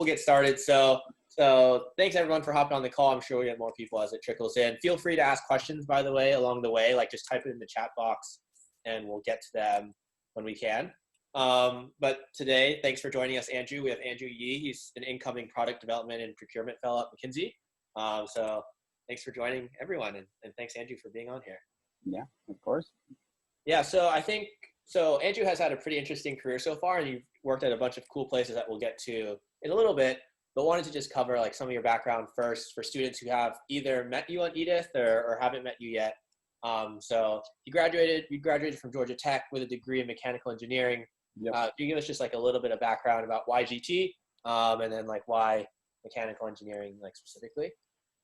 we'll get started. So thanks everyone for hopping on the call. I'm sure we'll get more people as it trickles in. Feel free to ask questions, by the way, along the way. Like just type it in the chat box and we'll get to them when we can. But today, thanks for joining us, Andrew. We have Andrew Yee. He's an incoming product development and procurement fellow at McKinsey. So thanks for joining everyone. And thanks, Andrew, for being on here. Yeah, of course. Yeah, so Andrew has had a pretty interesting career so far, and you've worked at a bunch of cool places that we'll get to in a little bit, but wanted to just cover like some of your background first for students who have either met you on Edith or haven't met you yet. So you graduated from Georgia Tech with a degree in mechanical engineering. Yep. Can you give us just like a little bit of background about why GT, and then like why mechanical engineering like specifically?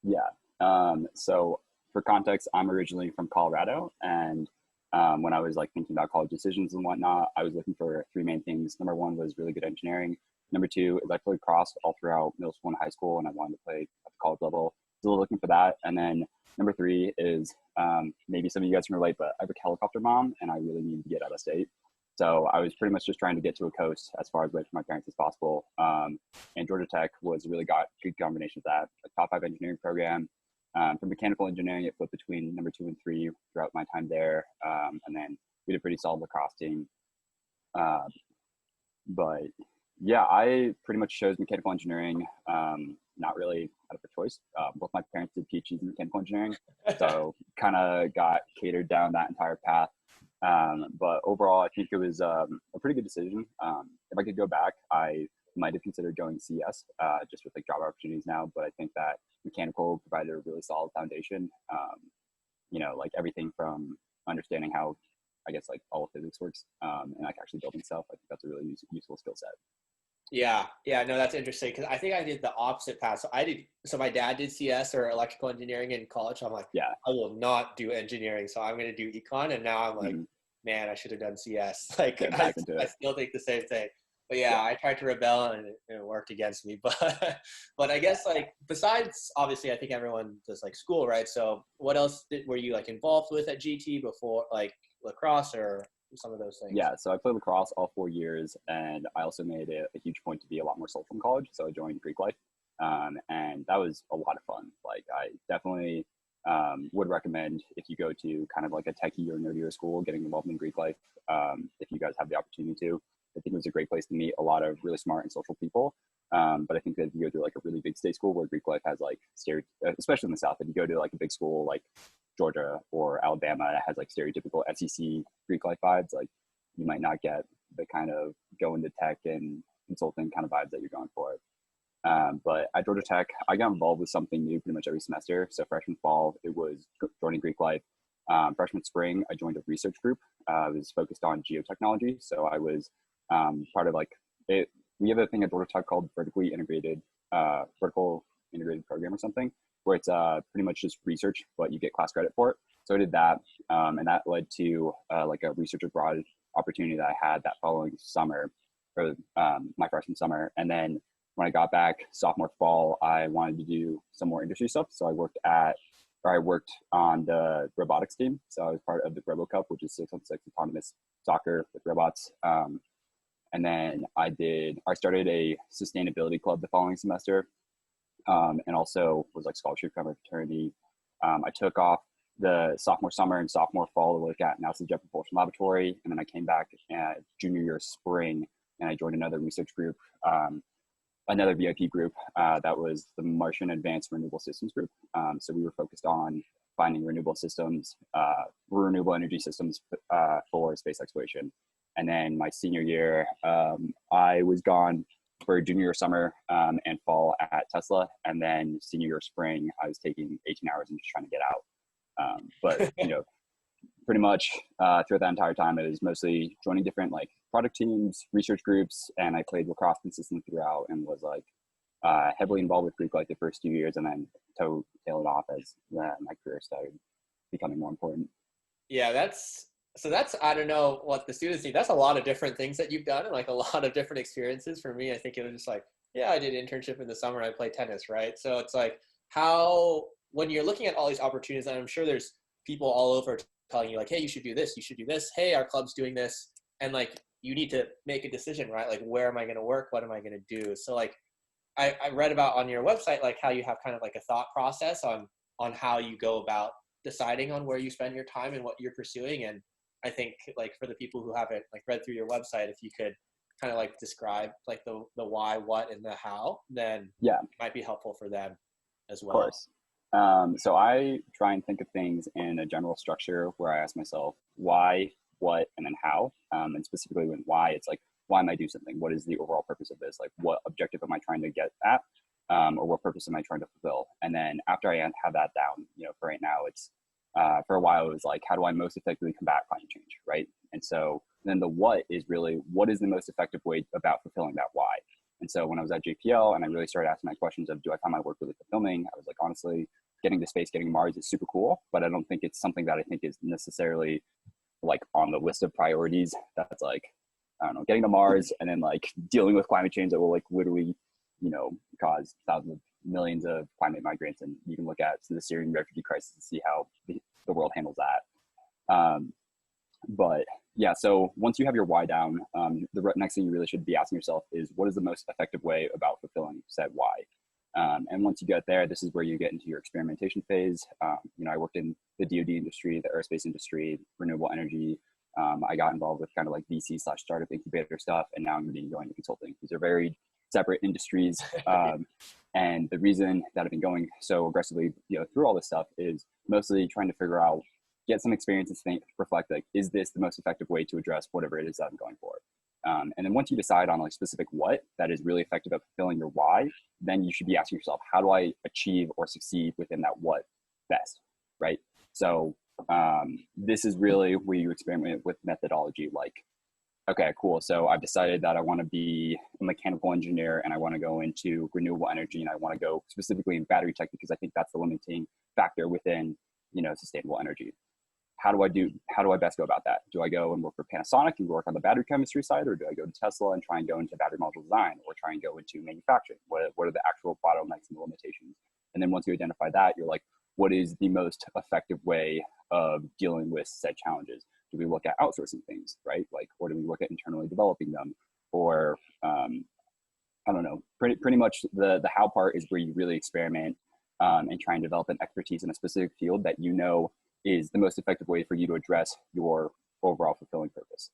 Yeah. So for context, I'm originally from Colorado, and when I was like thinking about college decisions and whatnot, I was looking for three main things. Number one was really good engineering. Number two is I played lacrosse all throughout middle school and high school, and I wanted to play at the college level. Still looking for that. And then number three is maybe some of you guys can relate, but I have a helicopter mom, and I really needed to get out of state. So I was pretty much just trying to get to a coast as far away from my parents as possible. And Georgia Tech was a really good combination of that. A top 5 engineering program. For mechanical engineering, it flipped between number 2 and 3 throughout my time there. And then we did a pretty solid lacrosse team. But yeah, I pretty much chose mechanical engineering, not really out of a choice. Both my parents did PhDs in mechanical engineering, so kind of got catered down that entire path. But overall, I think it was a pretty good decision. If I could go back, I might have considered going CS, just with like job opportunities now. But I think that mechanical provided a really solid foundation. Like everything from understanding how, I guess, like all of physics works, and like actually building stuff. I think that's a really useful skill set. Yeah, no, that's interesting because I think I did the opposite path. So my dad did CS or electrical engineering in college. So I'm like, yeah, I will not do engineering, so I'm going to do econ. And now I'm like, man, I should have done CS. Like I still think the same thing. But yeah, I tried to rebel and it worked against me. But I guess like besides, obviously, I think everyone does like school, right? So what else were you like involved with at GT before, like lacrosse or some of those things? Yeah, so I played lacrosse all 4 years, and I also made a huge point to be a lot more social in college. So I joined Greek life, and that was a lot of fun. Like I definitely would recommend if you go to kind of like a techie or nerdier school, getting involved in Greek life. If you guys have the opportunity to, I think it was a great place to meet a lot of really smart and social people. But I think that if you go to like a really big state school where Greek life has like especially in the South, if you go to like a big school like Georgia or Alabama, it has like stereotypical SEC Greek life vibes. Like you might not get the kind of go into tech and consulting kind of vibes that you're going for. But at Georgia Tech, I got involved with something new pretty much every semester. So freshman fall, it was joining Greek life. Freshman spring, I joined a research group. I was focused on geotechnology. So I was part of like it. We have a thing at Georgia Tech called vertical integrated program or something, where it's pretty much just research, but you get class credit for it. So I did that, and that led to like a research abroad opportunity that I had that following summer, or my freshman summer. And then when I got back sophomore fall, I wanted to do some more industry stuff. So I worked on the robotics team. So I was part of the RoboCup, which is 6-on-6 autonomous soccer with robots. And then I started a sustainability club the following semester, and also was like scholarship cover fraternity. I took off the sophomore summer and sophomore fall to work at NASA Jet Propulsion Laboratory, and then I came back junior year spring, and I joined another research group, another VIP group that was the Martian Advanced Renewable Systems Group. So we were focused on finding renewable energy systems for space exploration. And then my senior year, I was gone for junior year summer and fall at Tesla. And then senior year spring, I was taking 18 hours and just trying to get out. But, pretty much throughout that entire time, it was mostly joining different like product teams, research groups, and I played lacrosse consistently throughout and was like heavily involved with Greek like the first 2 years, and then tailed off as my career started becoming more important. Yeah, that's I don't know what the students think. That's a lot of different things that you've done and like a lot of different experiences. For me, I think it was just like, yeah, I did internship in the summer. I played tennis, right? So it's like when you're looking at all these opportunities, and I'm sure there's people all over telling you like, hey, you should do this, you should do this. Hey, our club's doing this. And like, you need to make a decision, right? Like, where am I going to work? What am I going to do? So like, I read about on your website, like how you have kind of like a thought process on how you go about deciding on where you spend your time and what you're pursuing. And I think like for the people who haven't like read through your website, if you could kind of like describe like the why, what, and the how, then Yeah, it might be helpful for them as of well. course. So I try and think of things in a general structure where I ask myself why, what, and then how. And specifically when why, it's like, why am I doing something? What is the overall purpose of this? Like, what objective am I trying to get at? Or what purpose am I trying to fulfill? And then after I have that down, for right now, it's for a while it was like, how do I most effectively combat climate change, right? And so then the what is really, what is the most effective way about fulfilling that why? And so when I was at JPL and I really started asking my questions of, do I find my work really fulfilling? I was like, honestly, getting to space, getting to Mars is super cool, but I don't think it's something that I think is necessarily like on the list of priorities. That's like, I don't know, getting to Mars and then like dealing with climate change that will like literally, cause thousands of millions of climate migrants. And you can look at the Syrian refugee crisis to see how the world handles that. But yeah, so once you have your why down, the next thing you really should be asking yourself is, what is the most effective way about fulfilling said why? And once you get there, this is where you get into your experimentation phase. I worked in the DoD industry, the aerospace industry, renewable energy. I got involved with kind of like VC/startup incubator stuff, and now I'm going into consulting. These are very separate industries. And the reason that I've been going so aggressively, through all this stuff is mostly trying to figure out, get some experience and reflect, like, is this the most effective way to address whatever it is that I'm going for? And then once you decide on like specific what that is really effective at fulfilling your why, then you should be asking yourself, how do I achieve or succeed within that what best, right? So this is really where you experiment with methodology. Like, okay, cool. So I've decided that I want to be a mechanical engineer and I want to go into renewable energy and I want to go specifically in battery tech because I think that's the limiting factor within, sustainable energy. How do I best go about that? Do I go and work for Panasonic and work on the battery chemistry side, or do I go to Tesla and try and go into battery module design, or try and go into manufacturing? What are the actual bottlenecks and the limitations? And then once you identify that, you're like, what is the most effective way of dealing with said challenges? Do we look at outsourcing things, right? Like, or do we look at internally developing them? Or I don't know. Pretty much the how part is where you really experiment and try and develop an expertise in a specific field that is the most effective way for you to address your overall fulfilling purpose.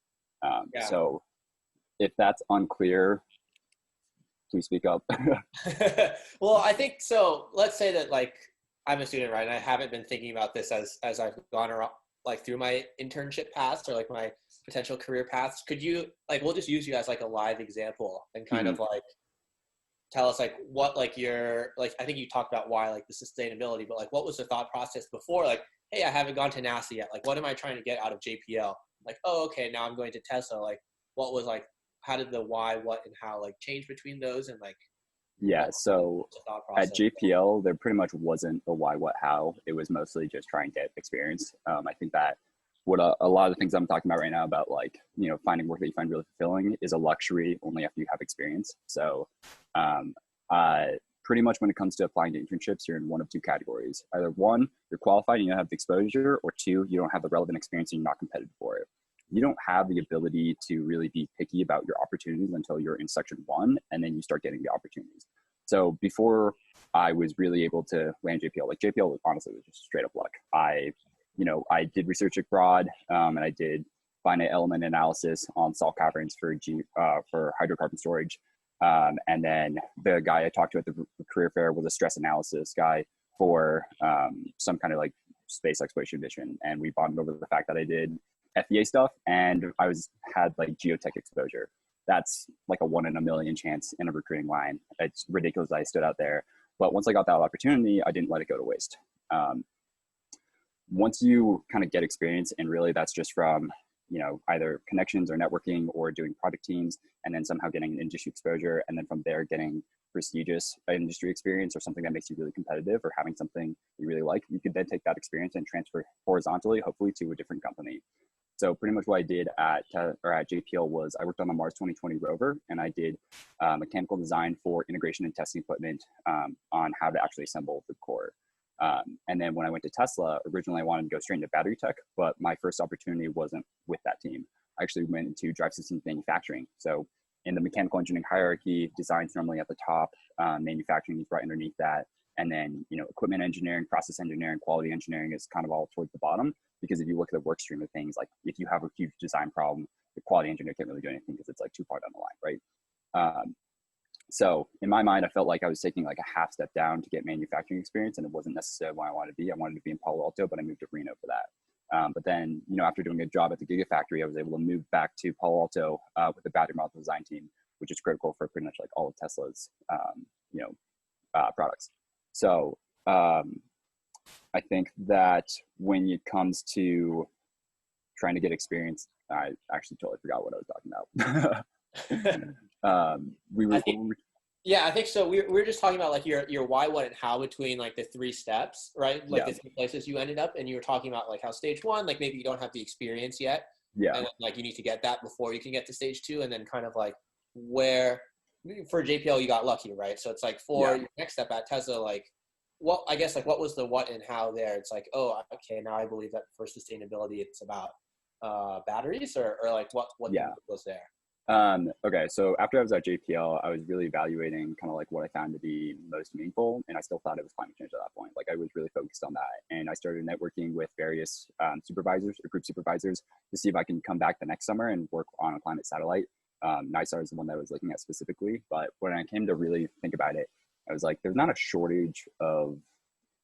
So if that's unclear, please speak up. Well, I think so. Let's say that like I'm a student, right? And I haven't been thinking about this as I've gone around like through my internship paths or like my potential career paths. Could you like, we'll just use you as like a live example and kind of like tell us like what like your, like, I think you talked about why, like the sustainability, but like what was the thought process before? Like, hey, I haven't gone to NASA yet. Like, what am I trying to get out of JPL? Like, oh, okay, now I'm going to Tesla. Like, what was like, how did the why, what, and how like change between those? And like, yeah, so at JPL, there pretty much wasn't a why, what, how. It was mostly just try and get experience. I think that what a lot of the things I'm talking about right now about like, finding work that you find really fulfilling is a luxury only after you have experience. So pretty much when it comes to applying to internships, you're in one of two categories. Either one, you're qualified and you have the exposure, or two, you don't have the relevant experience and you're not competitive for it. You don't have the ability to really be picky about your opportunities until you're in section one, and then you start getting the opportunities. So before I was really able to land JPL, like JPL was honestly just straight up luck. I did research abroad, and I did finite element analysis on salt caverns for hydrocarbon storage. And then the guy I talked to at the career fair was a stress analysis guy for some kind of like space exploration mission. And we bonded over the fact that I did FEA stuff and I had like geotech exposure. That's like a 1 in a million chance in a recruiting line. It's ridiculous that I stood out there. But once I got that opportunity, I didn't let it go to waste. Once you kind of get experience, and really that's just from either connections or networking or doing product teams, and then somehow getting an industry exposure, and then from there getting prestigious industry experience or something that makes you really competitive, or having something you really like, you could then take that experience and transfer horizontally, hopefully, to a different company. So pretty much what I did at JPL was I worked on the Mars 2020 rover, and I did mechanical design for integration and testing equipment on how to actually assemble the core. And then when I went to Tesla, originally I wanted to go straight into battery tech, but my first opportunity wasn't with that team. I actually went into drive systems manufacturing. So in the mechanical engineering hierarchy, design's normally at the top, manufacturing is right underneath that. And then, equipment engineering, process engineering, quality engineering is kind of all towards the bottom, because if you look at the work stream of things, like if you have a huge design problem, the quality engineer can't really do anything because it's like too far down the line, right? So in my mind, I felt like I was taking like a half step down to get manufacturing experience, and it wasn't necessarily where I wanted to be. I wanted to be in Palo Alto, but I moved to Reno for that. But then, after doing a job at the Gigafactory, I was able to move back to Palo Alto with the battery module design team, which is critical for pretty much like all of Tesla's, products. So I think that when it comes to trying to get experience, I actually totally forgot what I was talking about. I think so. We're just talking about like your why, what, and how between like the three steps, right? Like the three places you ended up, and you were talking about like how stage one, like maybe you don't have the experience yet. Yeah. And like you need to get that before you can get to stage two, and then kind of like where for JPL you got lucky, right? So it's like for your next step at Tesla, like what was the what and how there? It's like, oh, okay, now I believe that for sustainability it's about batteries or like what was there? Okay, so after I was at JPL, I was really evaluating kind of like what I found to be most meaningful, and I still thought it was climate change at that point. Like I was really focused on that, and I started networking with various supervisors or group supervisors to see if I can come back the next summer and work on a climate satellite. NISAR is the one that I was looking at specifically, but when I came to really think about it, I was like, there's not a shortage of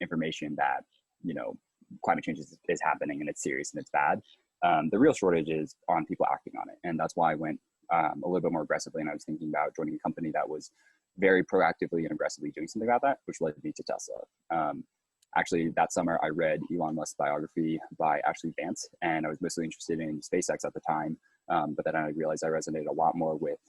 information that, climate change is happening and it's serious and it's bad. The real shortage is on people acting on it, and that's why I went a little bit more aggressively, and I was thinking about joining a company that was very proactively and aggressively doing something about that, which led me to Tesla. Actually, that summer, I read Elon Musk's biography by Ashley Vance, and I was mostly interested in SpaceX at the time, but then I realized I resonated a lot more with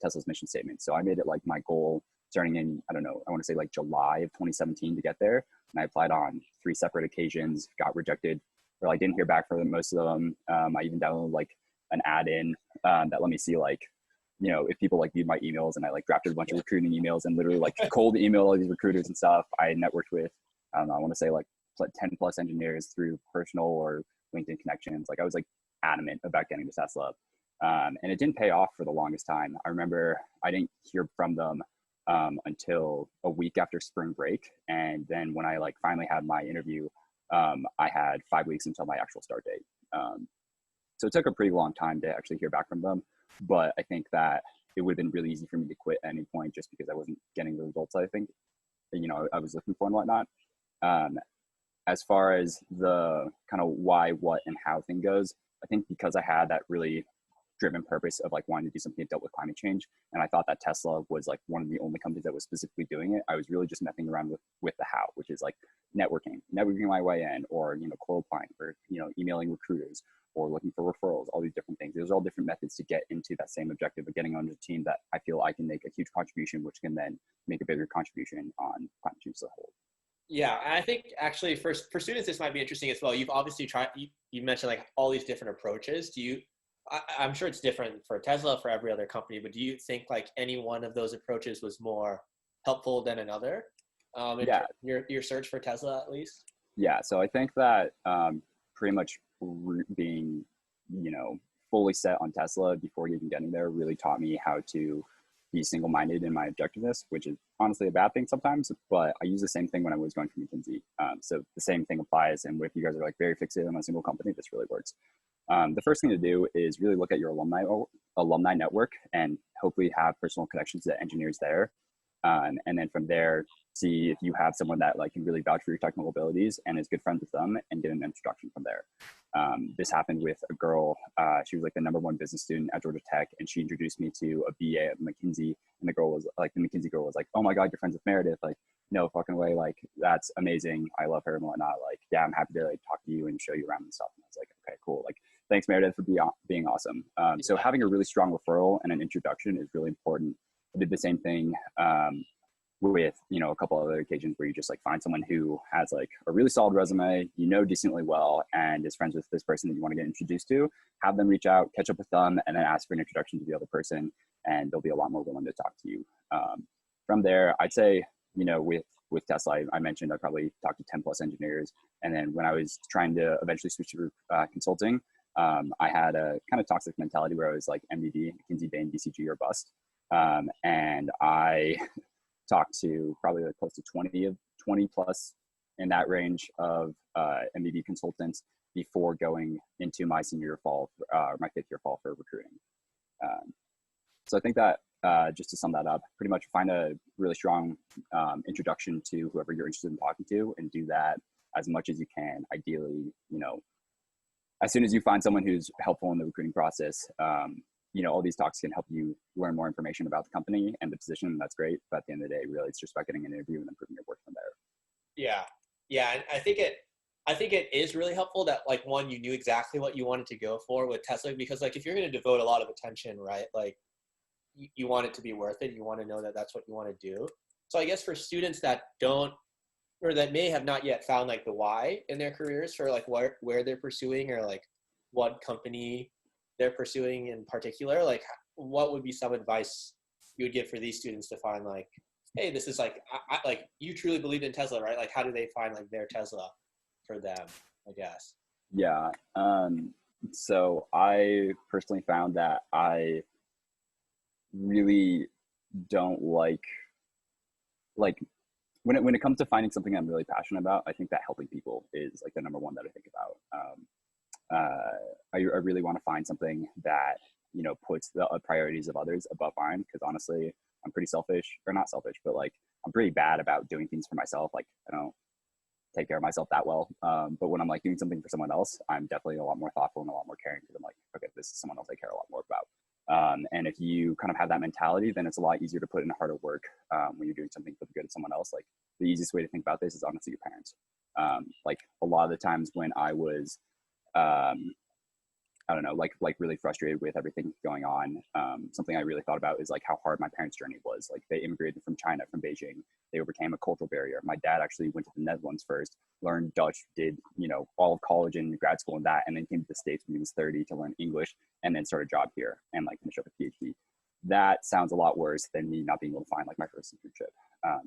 Tesla's mission statement. So I made it like my goal starting in, I want to say like July of 2017 to get there, and I applied on 3 separate occasions, got rejected, or I didn't hear back from most of them. I even downloaded like an add-in that let me see like, if people like viewed my emails, and I like drafted a bunch of recruiting emails and literally like cold email all these recruiters and stuff. I networked with, I want to say like 10 plus engineers through personal or LinkedIn connections. Like I was like adamant about getting to Tesla. And it didn't pay off for the longest time. I remember I didn't hear from them until a week after spring break. And then when I like finally had my interview, I had 5 weeks until my actual start date. So it took a pretty long time to actually hear back from them. But I think that it would have been really easy for me to quit at any point just because I wasn't getting the results I think, I was looking for and whatnot. As far as the kind of why, what, and how thing goes, I think because I had that really driven purpose of like wanting to do something that dealt with climate change, and I thought that Tesla was like one of the only companies that was specifically doing it, I was really just messing around with the how, which is like networking my way in, or cold applying, or emailing recruiters, or looking for referrals, all these different things. There's all different methods to get into that same objective of getting on a team that I feel I can make a huge contribution, which can then make a bigger contribution on climate change as a whole. Yeah, I think actually for students, this might be interesting as well. You've obviously tried, you mentioned like all these different approaches. I'm sure it's different for Tesla, for every other company, but do you think like any one of those approaches was more helpful than another in your search for Tesla at least? Yeah, so I think that pretty much being, fully set on Tesla before even getting there really taught me how to be single-minded in my objectiveness, which is honestly a bad thing sometimes, but I use the same thing when I was going for McKinsey. So the same thing applies, and if you guys are like very fixated on a single company, this really works. The first thing to do is really look at your alumni network and hopefully have personal connections to engineers there. And then from there, see if you have someone that like can really vouch for your technical abilities and is good friends with them, and get an introduction from there. This happened with a girl. She was like the #1 business student at Georgia Tech, and she introduced me to a BA at McKinsey. And the McKinsey girl was like, "Oh my God, you're friends with Meredith? Like, no fucking way! Like, that's amazing. I love her and whatnot. Like, yeah, I'm happy to like talk to you and show you around and stuff." And I was like, "Okay, cool. Like, thanks Meredith for being awesome." So having a really strong referral and an introduction is really important. I did the same thing with a couple other occasions where you just like find someone who has like a really solid resume, decently well, and is friends with this person that you want to get introduced to. Have them reach out, catch up with them, and then ask for an introduction to the other person, and they'll be a lot more willing to talk to you. From there, I'd say with Tesla, I mentioned I probably talked to 10 plus engineers, and then when I was trying to eventually switch to consulting, I had a kind of toxic mentality where I was like MBB, McKinsey, Bain, BCG, or bust. And I talked to probably like close to 20 plus in that range of MBB consultants before going into my senior year fall, my 5th year fall for recruiting. So I think that just to sum that up, pretty much find a really strong introduction to whoever you're interested in talking to, and do that as much as you can. Ideally, as soon as you find someone who's helpful in the recruiting process, all these talks can help you learn more information about the company and the position. And that's great. But at the end of the day, really, it's just about getting an interview and improving your work from there. Yeah. And I think it is really helpful that, like, one, you knew exactly what you wanted to go for with Tesla, because like, if you're going to devote a lot of attention, right, like you want it to be worth it. You want to know that that's what you want to do. So I guess for students that don't, or that may have not yet found like the why in their careers for like where they're pursuing, or like what company they're pursuing in particular, like what would be some advice you would give for these students to find like, hey, this is like, I like, you truly believed in Tesla, right? Like, how do they find like their Tesla for them, I guess? Yeah. So I personally found that I really don't like when it comes to finding something I'm really passionate about, I think that helping people is like the number one that I think about. I really want to find something that, puts the priorities of others above mine. Because honestly, I'm pretty selfish, or not selfish, but like I'm pretty bad about doing things for myself. Like I don't take care of myself that well. But when I'm like doing something for someone else, I'm definitely a lot more thoughtful and a lot more caring, because I'm like, okay, this is someone else I care a lot more about. And if you kind of have that mentality, then it's a lot easier to put in harder work when you're doing something for the good of someone else. Like the easiest way to think about this is honestly your parents. Like a lot of the times when I was, I don't know, like really frustrated with everything going on. Something I really thought about is like how hard my parents' journey was. Like they immigrated from China, from Beijing. They overcame a cultural barrier. My dad actually went to the Netherlands first, learned Dutch, did, all of college and grad school and that, and then came to the States when he was 30 to learn English, and then start a job here and like finish up a PhD. That sounds a lot worse than me not being able to find like my first internship.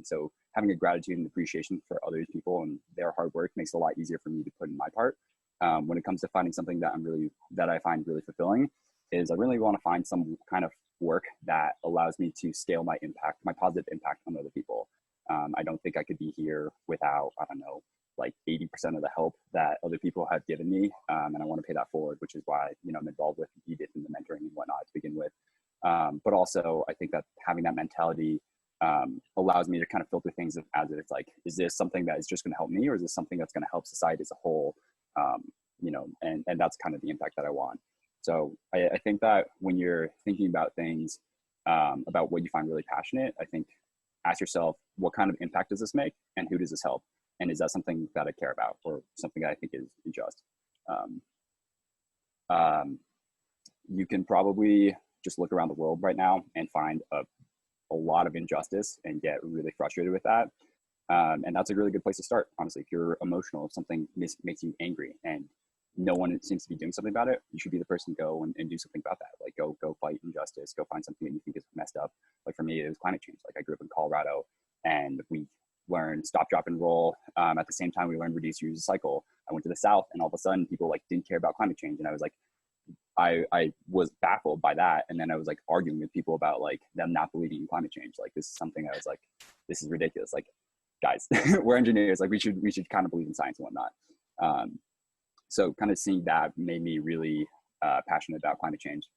So having a gratitude and appreciation for other people and their hard work makes it a lot easier for me to put in my part. When it comes to finding something that I find really fulfilling, is I really want to find some kind of work that allows me to scale my impact, my positive impact on other people. I don't think I could be here without, I don't know, like 80% of the help that other people have given me. And I want to pay that forward, which is why, I'm involved with Edith and the mentoring and whatnot to begin with. But also I think that having that mentality allows me to kind of filter things as if it's like, is this something that is just going to help me, or is this something that's going to help society as a whole? And that's kind of the impact that I want. So I think that when you're thinking about things, about what you find really passionate, I think ask yourself, what kind of impact does this make, and who does this help? And is that something that I care about, or something that I think is just? You can probably just look around the world right now and find a lot of injustice and get really frustrated with that. And that's a really good place to start, honestly. If you're emotional, if something makes you angry and no one seems to be doing something about it, you should be the person to go and do something about that. Like go fight injustice, go find something that you think is messed up. Like for me, it was climate change. Like I grew up in Colorado, and we learned stop, drop, and roll. At the same time, we learned reduce, reuse, recycle. I went to the South, and all of a sudden people like didn't care about climate change. And I was like, I was baffled by that. And then I was like arguing with people about like them not believing in climate change. Like this is something I was like, this is ridiculous. Like, guys, we're engineers. Like we should kind of believe in science and whatnot. So kind of seeing that made me really passionate about climate change.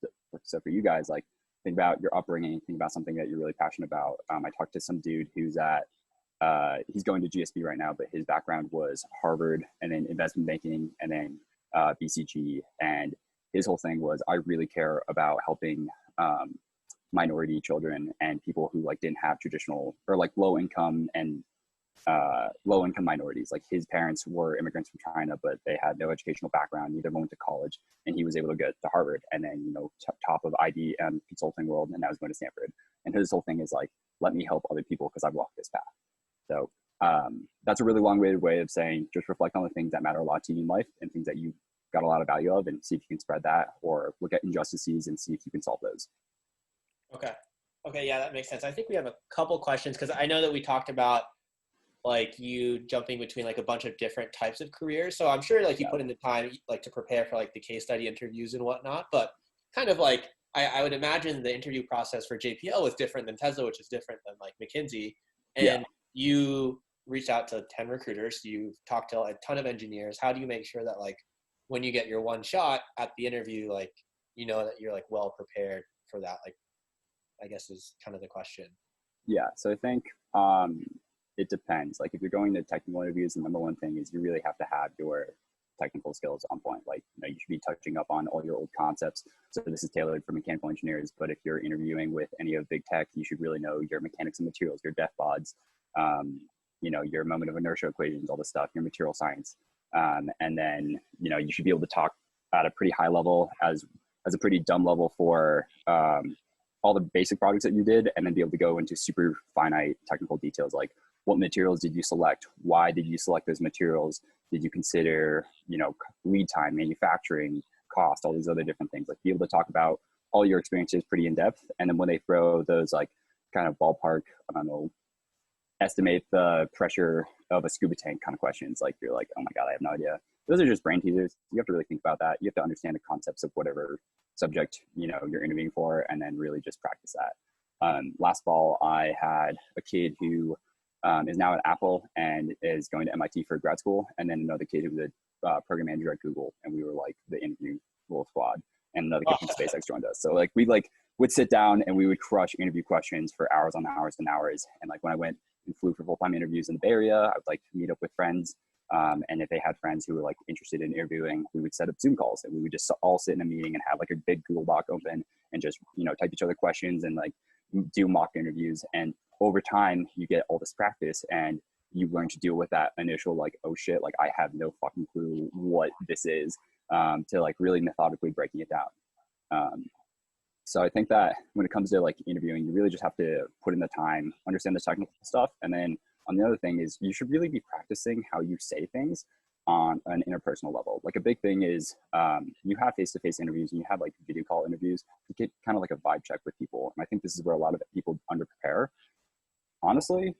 So for you guys, like think about your upbringing, think about something that you're really passionate about. I talked to some dude who's he's going to GSB right now, but his background was Harvard and then investment banking and then BCG. And his whole thing was, I really care about helping minority children and people who like didn't have traditional or like low income minorities. Like his parents were immigrants from China, but they had no educational background. Neither one went to college, and he was able to get to Harvard and then, top of ID and consulting world. And now he's going to Stanford. And his whole thing is like, let me help other people because I've walked this path. So that's a really long-winded way of saying, just reflect on the things that matter a lot to you in life and things that you got a lot of value of, and see if you can spread that, or look at injustices and see if you can solve those. Okay. Yeah, that makes sense. I think we have a couple questions, because I know that we talked about like you jumping between like a bunch of different types of careers. So I'm sure like you put in the time like to prepare for like the case study interviews and whatnot, but kind of like I would imagine the interview process for JPL is different than Tesla, which is different than like McKinsey. And you reached out to 10 recruiters, you've talked to a ton of engineers. How do you make sure that like when you get your one shot at the interview, like, you know, that you're like well prepared for that? Like, I guess is kind of the question. Yeah. So I think it depends. Like if you're going to technical interviews, the number one thing is you really have to have your technical skills on point. Like, you know, you should be touching up on all your old concepts. So this is tailored for mechanical engineers, but if you're interviewing with any of big tech, you should really know your mechanics and materials, your def bods, you know, your moment of inertia equations, all this stuff, your material science. And then, you know, you should be able to talk at a pretty high level as a pretty dumb level for all the basic projects that you did, and then be able to go into super finite technical details like what materials did you select? Why did you select those materials? Did you consider, you know, lead time, manufacturing, cost, all these other different things? Like be able to talk about all your experiences pretty in depth. And then when they throw those like kind of ballpark, I don't know, estimate the pressure of a scuba tank kind of questions, like you're like, oh my God, I have no idea. Those are just brain teasers. You have to really think about that. You have to understand the concepts of whatever subject, you know, you're interviewing for, and then really just practice that. Last fall, I had a kid who is now at Apple and is going to MIT for grad school. And then another kid who was a program manager at Google. And we were like the interview little squad, and another kid from SpaceX joined us. So like we would sit down and we would crush interview questions for hours on hours and hours. And like when I went and flew for full-time interviews in the Bay Area, I would like meet up with friends. And if they had friends who were like interested in interviewing, we would set up Zoom calls and we would just all sit in a meeting and have like a big Google Doc open and just, you know, type each other questions and like do mock interviews. And over time you get all this practice and you learn to deal with that initial like, oh shit, like I have no fucking clue what this is, to like really methodically breaking it down. So I think that when it comes to like interviewing, you really just have to put in the time, understand the technical stuff. And then on the other thing is you should really be practicing how you say things on an interpersonal level. Like a big thing is you have face-to-face interviews and you have like video call interviews to get kind of like a vibe check with people. And I think this is where a lot of people underprepare. Honestly,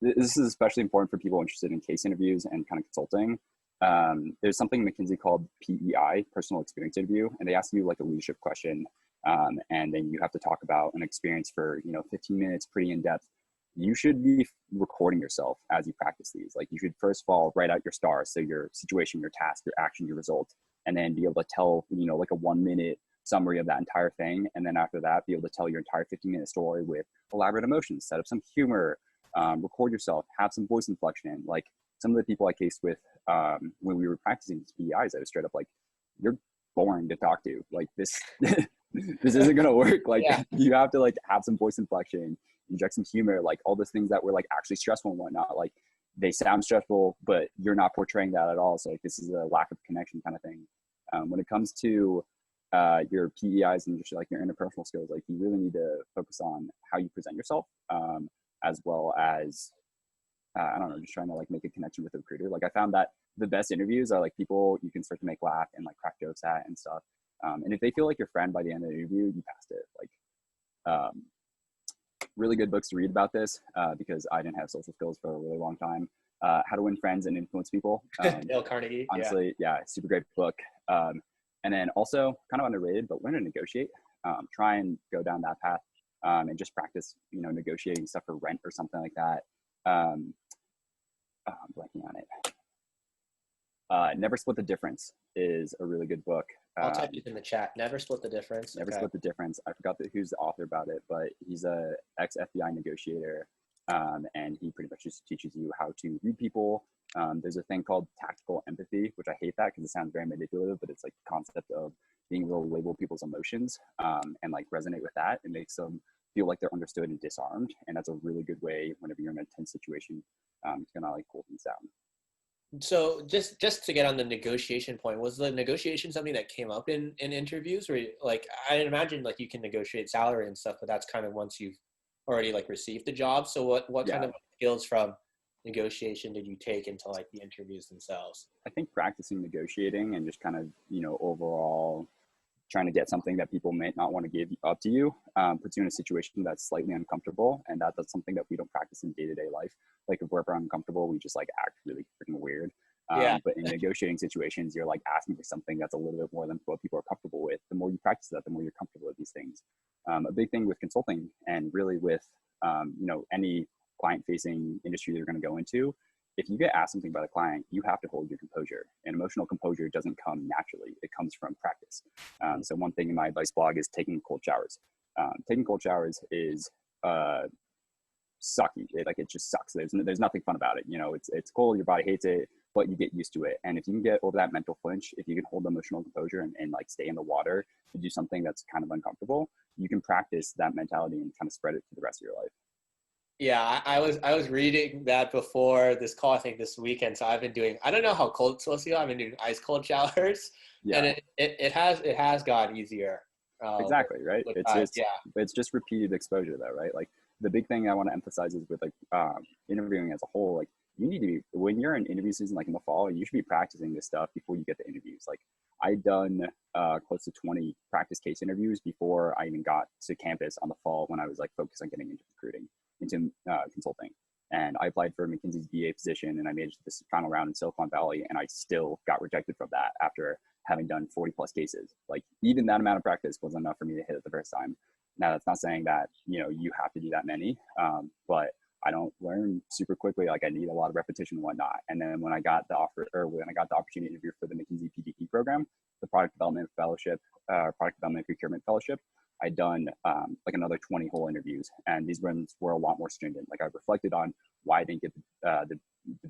this is especially important for people interested in case interviews and kind of consulting. There's something McKinsey called PEI, personal experience interview, and they ask you like a leadership question, and then you have to talk about an experience for 15 minutes, pretty in depth. You should be recording yourself as you practice these. Like you should first of all write out your stars, so your situation, your task, your action, your result, and then be able to tell like a 1 minute summary of that entire thing. And then after that, be able to tell your entire 15-minute story with elaborate emotions, set up some humor, record yourself, have some voice inflection. Like some of the people I cased with when we were practicing these PEIs, I was straight up like, you're boring to talk to. Like this, this isn't going to work. Like you have to like have some voice inflection, inject some humor, like all those things that were like actually stressful and whatnot. Like they sound stressful, but you're not portraying that at all. So like this is a lack of connection kind of thing. When it comes to your PEIs and just like your interpersonal skills, like you really need to focus on how you present yourself, as well as I don't know, just trying to like make a connection with the recruiter. Like I found that the best interviews are like people you can start to make laugh and like crack jokes at and stuff. And if they feel like your friend by the end of the interview, you passed it. Like really good books to read about this, because I didn't have social skills for a really long time. How to Win Friends and Influence People. Dale Carnegie. Honestly, super great book. And then also kind of underrated, but learn to negotiate. Try and go down that path, and just practice, negotiating stuff for rent or something like that. I'm blanking on it. Never Split the Difference is a really good book. I'll type it in the chat. Never Split the Difference. Never Split the Difference. I forgot who's the author about it, but he's a ex-FBI negotiator. And he pretty much just teaches you how to read people. There's a thing called tactical empathy, which I hate that because it sounds very manipulative, but it's like the concept of being able to label people's emotions, and like resonate with that. It makes them feel like they're understood and disarmed. And that's a really good way whenever you're in a tense situation, to kind of like cool things down. So just to get on the negotiation point, was the negotiation something that came up in interviews, or like, I imagine like you can negotiate salary and stuff, but that's kind of once you've already like received the job. So what kind of skills from negotiation did you take into like the interviews themselves? I think practicing negotiating and just kind of, overall trying to get something that people may not want to give up to you, puts you in a situation that's slightly uncomfortable. And that's something that we don't practice in day-to-day life. Like if we're ever uncomfortable, we just like act really freaking weird. But in negotiating situations, you're like asking for something that's a little bit more than what people are comfortable with. The more you practice that, the more you're comfortable with these things. A big thing with consulting and really with, any client-facing industry you're going to go into, if you get asked something by the client, you have to hold your composure. And emotional composure doesn't come naturally. It comes from practice. So one thing in my advice blog is taking cold showers. Taking cold showers is sucky. It just sucks. There's nothing fun about it. It's cold, your body hates it, but you get used to it. And if you can get over that mental flinch, if you can hold emotional composure and like stay in the water to do something that's kind of uncomfortable, you can practice that mentality and kind of spread it to the rest of your life. Yeah, I was reading that before this call, I think this weekend. So I've been doing, I don't know how cold it's supposed to go. I've been doing ice cold showers, and it has gotten easier. Exactly, right? It's just repeated exposure though, right? Like the big thing I want to emphasize is with interviewing as a whole, like you need to be, when you're in interview season, like in the fall, you should be practicing this stuff before you get the interviews. Like I'd done close to 20 practice case interviews before I even got to campus on the fall when I was like focused on getting into recruiting, into consulting. And I applied for McKinsey's BA position and I made this final round in Silicon Valley, and I still got rejected from that after having done 40 plus cases. Like even that amount of practice was enough for me to hit it the first time. Now that's not saying that, you have to do that many, but I don't learn super quickly. Like I need a lot of repetition and whatnot. And then when I got the opportunity to interview for the McKinsey PDP program, the product development procurement fellowship, I'd done like another 20 whole interviews, and these ones were a lot more stringent. Like I reflected on why I didn't get the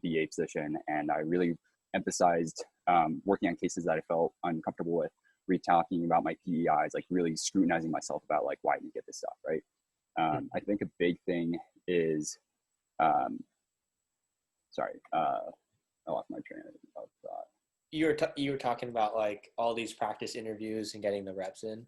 BA position, and I really emphasized working on cases that I felt uncomfortable with, talking about my PEIs, like really scrutinizing myself about like why I didn't get this stuff, right? I think a big thing is, I lost my train of thought. You were talking about like all these practice interviews and getting the reps in.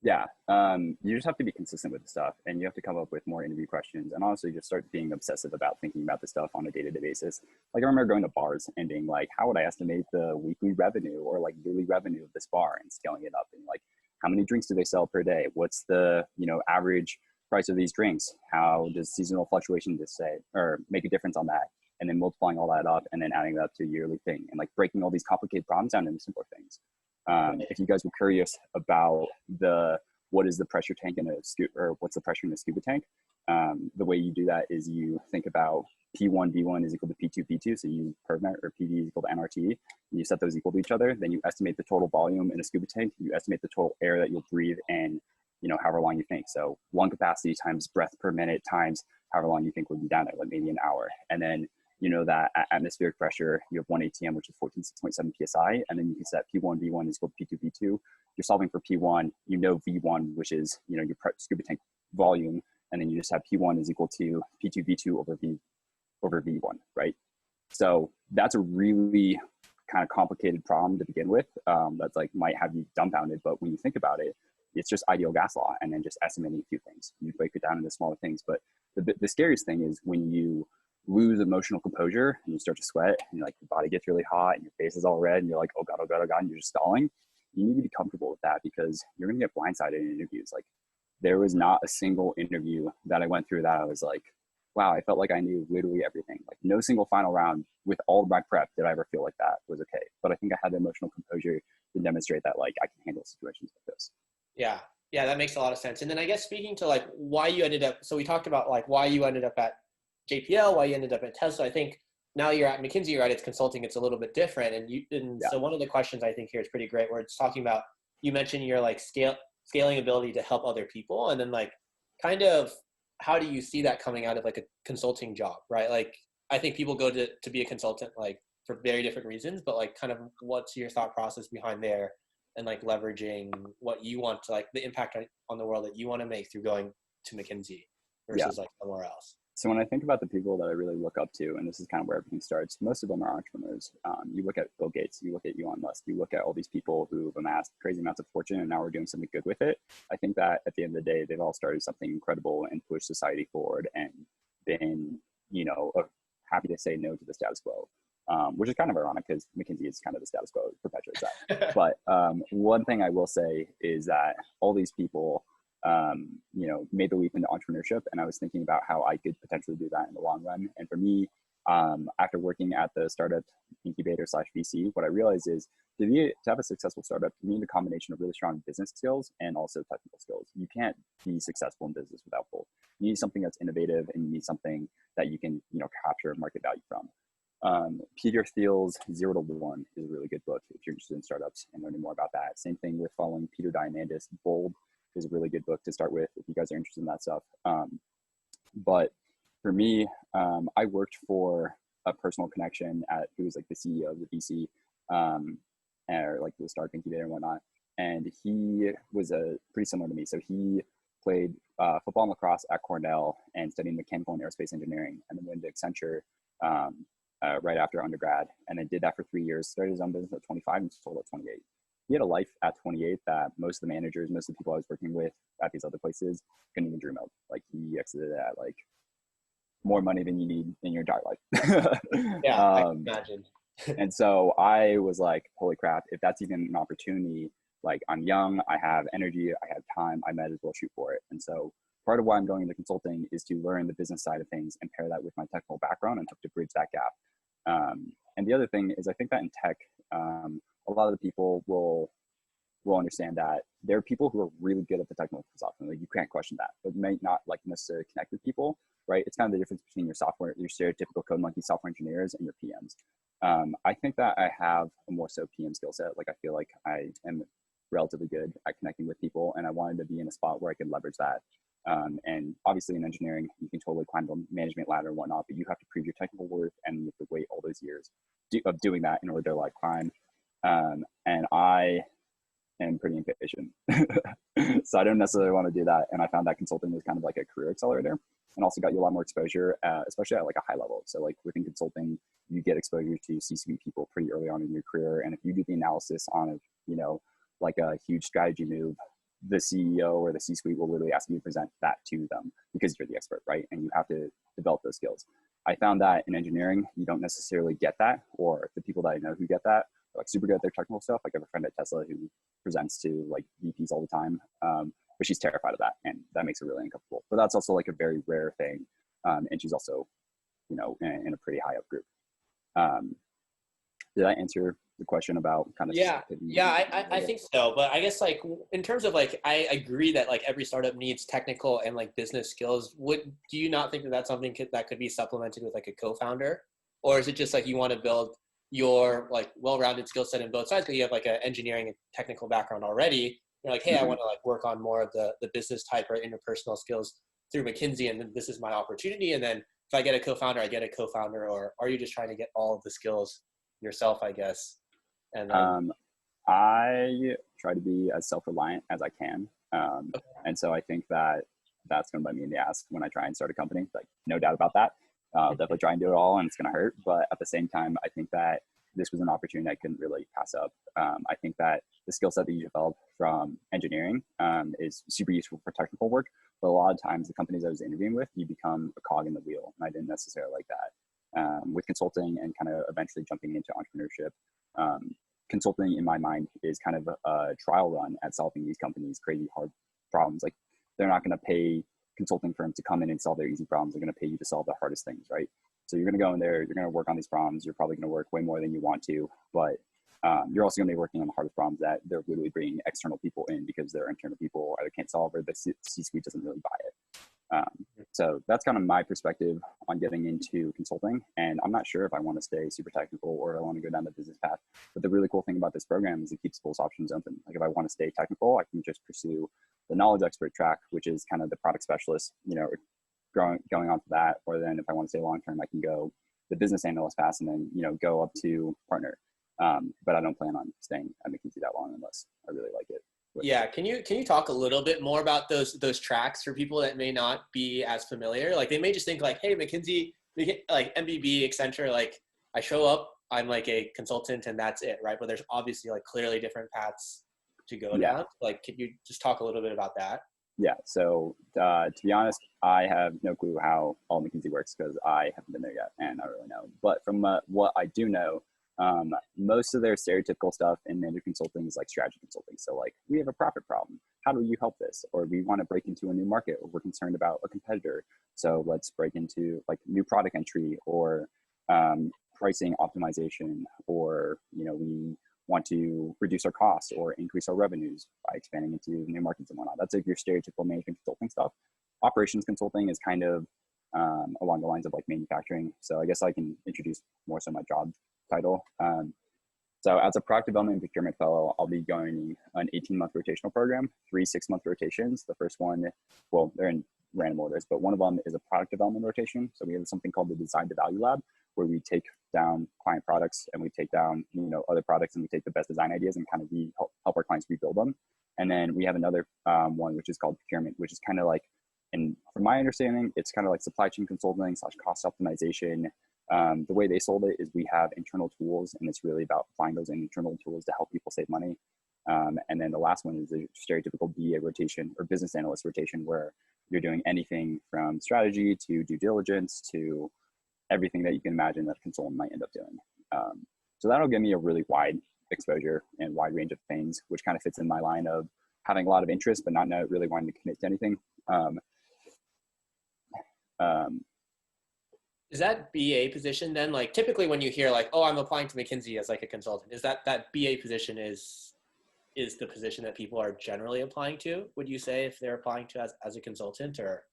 Yeah, you just have to be consistent with the stuff, and you have to come up with more interview questions, and honestly just start being obsessive about thinking about the stuff on a day-to-day basis. Like I remember going to bars and being like, how would I estimate the weekly revenue or like yearly revenue of this bar, and scaling it up, and like how many drinks do they sell per day? What's the average price of these drinks? How does seasonal fluctuation make a difference on that? And then multiplying all that up and then adding that up to a yearly thing, and like breaking all these complicated problems down into simpler things. If you guys were curious about what is the pressure tank in a or what's the pressure in a scuba tank, the way you do that is you think about P1 V1 is equal to P2 P2, so you use PERMET, or PD is equal to nRT, and you set those equal to each other. Then you estimate the total volume in a scuba tank. You estimate the total air that you'll breathe in, however long you think. So lung capacity times breath per minute times however long you think would be down there, like maybe an hour. And then that at atmospheric pressure, you have 1 atm, which is 14.7 psi, and then you can set P1 V1 is equal to P2 V2. You're solving for P1, V1, which is your scuba tank volume, and then you just have P1 is equal to P2 V2 over V1, right? So that's a really kind of complicated problem to begin with. That's like might have you dumbfounded, but when you think about it, it's just ideal gas law, and then just estimating a few things. You break it down into smaller things, but the scariest thing is when you lose emotional composure and you start to sweat and like your body gets really hot and your face is all red and you're like, oh God, and you're just stalling. You need to be comfortable with that, because you're going to get blindsided in interviews. Like there was not a single interview that I went through that I was like, wow, I felt like I knew literally everything. Like no single final round with all of my prep did I ever feel like that was okay. But I think I had the emotional composure to demonstrate that like I can handle situations like this. Yeah, that makes a lot of sense. And then I guess speaking to like why you ended up, so we talked about like why you ended up at JPL, why you ended up at Tesla. I think now you're at McKinsey, right? It's consulting. It's a little bit different. So one of the questions I think here is pretty great, where it's talking about, you mentioned your like scaling ability to help other people. And then like kind of how do you see that coming out of like a consulting job, right? Like I think people go to be a consultant like for very different reasons, but like kind of what's your thought process behind there, and like leveraging what you want to, like the impact on the world that you want to make through going to McKinsey versus like somewhere else. So when I think about the people that I really look up to, and this is kind of where everything starts, most of them are entrepreneurs. You look at Bill Gates, you look at Elon Musk, you look at all these people who've amassed crazy amounts of fortune and now we're doing something good with it. I think that at the end of the day, they've all started something incredible and pushed society forward and been, happy to say no to the status quo. which is kind of ironic because McKinsey is kind of the status quo, perpetuates that. But one thing I will say is that all these people, made the leap into entrepreneurship, and I was thinking about how I could potentially do that in the long run. And for me, after working at the startup incubator / VC, what I realized is to have a successful startup, you need a combination of really strong business skills and also technical skills. You can't be successful in business without both. You need something that's innovative, and you need something that you can, capture market value from. Peter Thiel's 0 to 1 is a really good book if you're interested in startups and learning more about that. Same thing with following Peter Diamandis. Bold is a really good book to start with if you guys are interested in that stuff. But for me, I worked for a personal connection who was like the CEO of the VC, or like the startup incubator and whatnot. And he was pretty similar to me. So he played football and lacrosse at Cornell and studied mechanical and aerospace engineering, and then went to Accenture right after undergrad, and then did that for 3 years, started his own business at 25 and sold at 28. He had a life at 28 that most of the managers, most of the people I was working with at these other places couldn't even dream of. Like, he exited at like more money than you need in your entire life. Yeah, I can imagine. And so I was like, holy crap, if that's even an opportunity, like, I'm young, I have energy, I have time, I might as well shoot for it. And so part of why I'm going into consulting is to learn the business side of things and pair that with my technical background and hope to bridge that gap. And the other thing is, I think that in tech, a lot of the people will understand that there are people who are really good at the technical stuff, and like, you can't question that, but may not like necessarily connect with people, right? It's kind of the difference between your stereotypical code monkey software engineers and your PMs. I think that I have a more so PM skill set. Like, I feel like I am relatively good at connecting with people, and I wanted to be in a spot where I could leverage that. And obviously in engineering, you can totally climb the management ladder and whatnot, but you have to prove your technical worth, and you have to wait all those years of doing that in order to like climb. And I am pretty impatient. So I don't necessarily want to do that. And I found that consulting was kind of like a career accelerator, and also got you a lot more exposure, especially at like a high level. So like within consulting, you get exposure to C-suite people pretty early on in your career. And if you do the analysis on like a huge strategy move, the CEO or the C-suite will literally ask you to present that to them because you're the expert, right? And you have to develop those skills. I found that in engineering, you don't necessarily get that, or the people that I know who get that are like super good at their technical stuff. Like, I have a friend at Tesla who presents to like VPs all the time, but she's terrified of that, and that makes her really uncomfortable. But that's also like a very rare thing, and she's also, in a pretty high up group. Did I answer the question about kind of? I think so. But I guess like in terms of like, I agree that like every startup needs technical and like business skills. Do you not think that that's something that could be supplemented with like a co-founder, or is it just like you want to build your like well-rounded skill set in both sides because you have like an engineering and technical background already? You're like, hey, I want to like work on more of the business type or interpersonal skills through McKinsey, and then this is my opportunity. And then if I get a co-founder, I get a co-founder. Or are you just trying to get all of the skills yourself, I guess? And then, I try to be as self-reliant as I can. And so I think that that's going to bite me in the ass when I try and start a company. Like, no doubt about that. I'll definitely try and do it all, and it's going to hurt. But at the same time, I think that this was an opportunity I couldn't really pass up. I think that the skill set that you develop from engineering is super useful for technical work. But a lot of times the companies I was interviewing with, you become a cog in the wheel. And I didn't necessarily like that. With consulting and kind of eventually jumping into entrepreneurship, consulting in my mind is kind of a trial run at solving these companies' crazy hard problems. Like, they're not going to pay consulting firms to come in and solve their easy problems. They're going to pay you to solve the hardest things, right? So you're going to go in there, you're going to work on these problems. You're probably going to work way more than you want to, but you're also going to be working on the hardest problems that they're literally bringing external people in because their internal people either can't solve or the C-suite doesn't really buy it. So that's kind of my perspective on getting into consulting. And I'm not sure if I want to stay super technical or I want to go down the business path. But the really cool thing about this program is it keeps both options open. Like, if I want to stay technical, I can just pursue the knowledge expert track, which is kind of the product specialist, going on to that. Or then if I want to stay long-term, I can go the business analyst path and then, go up to partner. But I don't plan on staying at McKinsey that long unless I really like it. Yeah, can you talk a little bit more about those tracks for people that may not be as familiar? Like, they may just think like, hey, McKinsey, like MBB, Accenture, like, I show up, I'm like a consultant and that's it, right? But there's obviously like clearly different paths to go down. Like, can you just talk a little bit about that? Yeah. So to be honest, I have no clue how all McKinsey works because I haven't been there yet, and I don't really know. But from what I do know, most of their stereotypical stuff in management consulting is like strategy consulting. So like, we have a profit problem. How do you help this? Or we want to break into a new market, or we're concerned about a competitor. So let's break into like new product entry, or pricing optimization, or we want to reduce our costs or increase our revenues by expanding into new markets and whatnot. That's like your stereotypical management consulting stuff. Operations consulting is kind of along the lines of like manufacturing. So I guess I can introduce more so my job title. So as a product development and procurement fellow, I'll be going an 18-month rotational program, 3 6-month rotations. The first one, well, they're in random orders, but one of them is a product development rotation. So we have something called the Design to Value Lab, where we take down client products and we take down other products, and we take the best design ideas and kind of help our clients rebuild them. And then we have another one which is called Procurement, which is kind of like, and from my understanding, it's kind of like supply chain consulting / cost optimization. The way they sold it is we have internal tools, and it's really about applying those internal tools to help people save money. And then the last one is the stereotypical BA rotation or business analyst rotation, where you're doing anything from strategy to due diligence to everything that you can imagine that a consultant might end up doing. So that'll give me a really wide exposure and wide range of things, which kind of fits in my line of having a lot of interest, but not really wanting to commit to anything. Is that BA position then, like typically when you hear like, oh, I'm applying to McKinsey as like a consultant, is that BA position is the position that people are generally applying to, would you say, if they're applying to as a consultant? Or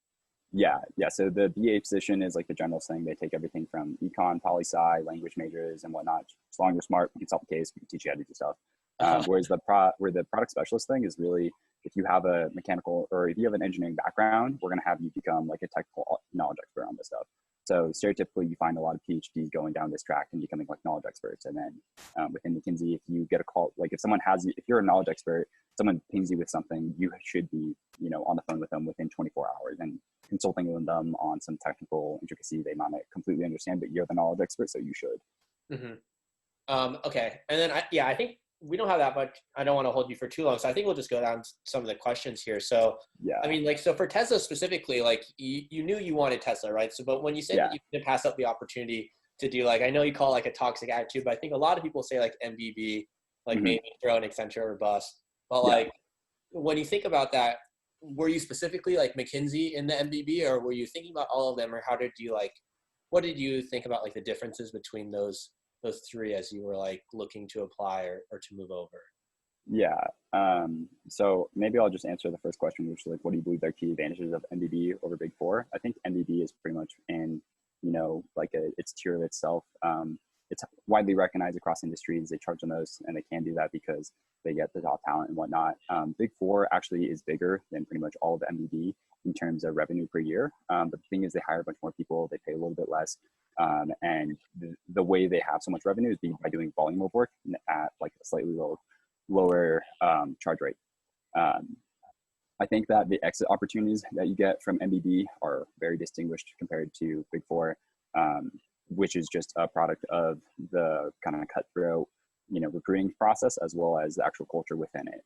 Yeah. So the BA position is like the general thing. They take everything from econ, poli-sci, language majors, and whatnot. As long as you're smart, we can solve the case, we can teach you how to do stuff. Whereas where the product specialist thing is really, if you have a mechanical or if you have an engineering background, we're going to have you become like a technical knowledge expert on this stuff. So stereotypically, you find a lot of PhDs going down this track and becoming like knowledge experts. And then within McKinsey, if you get a call, like if you're a knowledge expert, someone pings you with something, you should be, on the phone with them within 24 hours and consulting with them on some technical intricacy they might not completely understand, but you're the knowledge expert, so you should. Mm-hmm. Okay. And then I think we don't have that much. I don't want to hold you for too long, so I think we'll just go down to some of the questions here. So yeah, I mean, like, so for Tesla specifically, like you knew you wanted Tesla, right? So, but when you say that you didn't pass up the opportunity to do, like, I know you call it like a toxic attitude, but I think a lot of people say like MBB, like maybe throw an Accenture or bust. But like, when you think about that, were you specifically like McKinsey in the MBB, or were you thinking about all of them, or what did you think about like the differences between those three as you were like looking to apply or to move over? Yeah. So maybe I'll just answer the first question, which is like, what do you believe are key advantages of MBB over Big Four? I think MBB is pretty much in, like its tier of itself. It's widely recognized across industries. They charge the most, and they can do that because they get the top talent and whatnot. Big Four actually is bigger than pretty much all of MBB in terms of revenue per year. But the thing is, they hire a bunch more people. They pay a little bit less. And the way they have so much revenue is by doing volume of work at like a slightly lower charge rate. I think that the exit opportunities that you get from MBB are very distinguished compared to Big Four, which is just a product of the kind of cutthroat, recruiting process, as well as the actual culture within it.